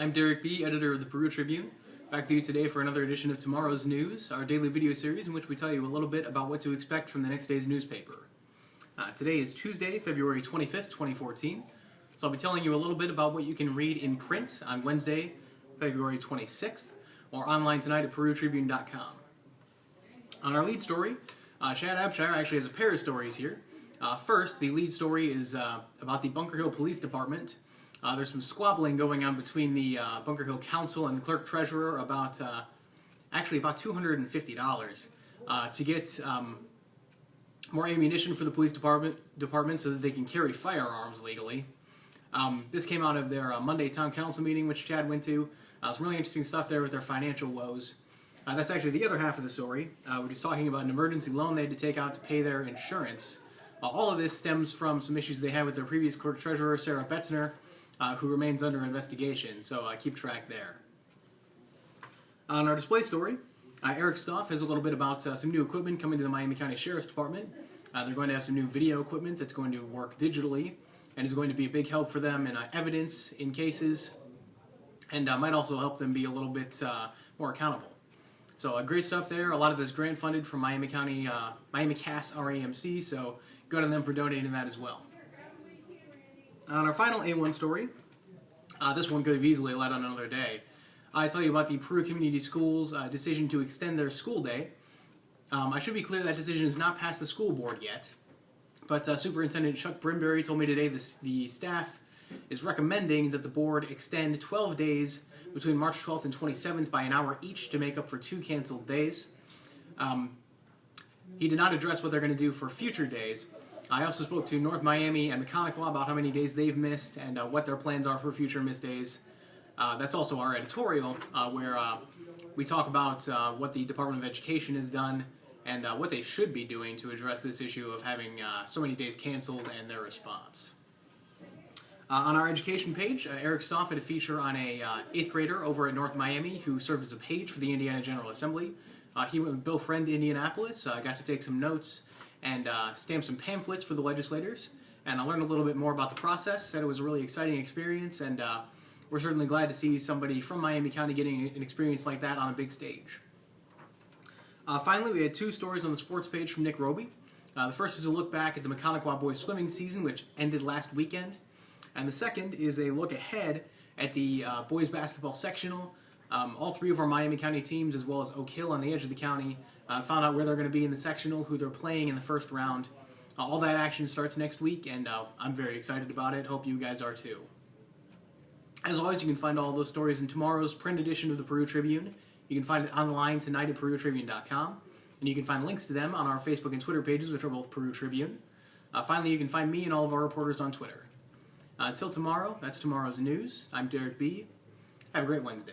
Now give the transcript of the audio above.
I'm Derek B., editor of the Peru Tribune, back with you today for another edition of Tomorrow's News, our daily video series in which we tell you a little bit about what to expect from the next day's newspaper. Today is Tuesday, February 25th, 2014, so I'll be telling you a little bit about what you can read in print on Wednesday, February 26th, or online tonight at PeruTribune.com. On our lead story, Chad Abshire actually has a pair of stories here. First, the lead story is about the Bunker Hill Police Department. There's some squabbling going on between the Bunker Hill Council and the Clerk Treasurer about $250 to get more ammunition for the police department so that they can carry firearms legally. This came out of their Monday Town Council meeting, which Chad went to. Some really interesting stuff there with their financial woes. That's actually the other half of the story, which is talking about an emergency loan they had to take out to pay their insurance. All of this stems from some issues they had with their previous Clerk Treasurer, Sarah Betzner, who remains under investigation, so keep track there. On our display story, Eric Stoff has a little bit about some new equipment coming to the Miami County Sheriff's Department. They're going to have some new video equipment that's going to work digitally and is going to be a big help for them in evidence in cases, and might also help them be a little bit more accountable. So great stuff there. A lot of this grant funded from Miami County, Miami CAS RAMC, so go to them for donating that as well. On our final A1 story, this one could have easily led on another day. I tell you about the Peru Community Schools' decision to extend their school day. I should be clear that decision has not passed the school board yet, but Superintendent Chuck Brimberry told me today the staff is recommending that the board extend 12 days between March 12th and 27th by an hour each to make up for 2 canceled days. He did not address what they're going to do for future days. I also spoke to North Miami and Mechanical about how many days they've missed and what their plans are for future missed days. That's also our editorial, where we talk about what the Department of Education has done and what they should be doing to address this issue of having so many days canceled and their response. On our education page, Eric Stoff had a feature on a 8th grader over at North Miami who served as a page for the Indiana General Assembly. He went with Bill Friend to Indianapolis, got to take some notes, and stamped some pamphlets for the legislators, and I learned a little bit more about the process. Said it was a really exciting experience, and we're certainly glad to see somebody from Miami County getting an experience like that on a big stage. Finally, we had 2 stories on the sports page from Nick Roby. The first is a look back at the Mechanical boys swimming season, which ended last weekend, and the second is a look ahead at the boys basketball sectional. All 3 of our Miami County teams, as well as Oak Hill on the edge of the county, found out where they're going to be in the sectional, who they're playing in the first round. All that action starts next week, and I'm very excited about it. Hope you guys are too. As always, you can find all those stories in tomorrow's print edition of the Peru Tribune. You can find it online tonight at PeruTribune.com, and you can find links to them on our Facebook and Twitter pages, which are both Peru Tribune. Finally, you can find me and all of our reporters on Twitter. Until tomorrow, that's tomorrow's news. I'm Derek B. Have a great Wednesday.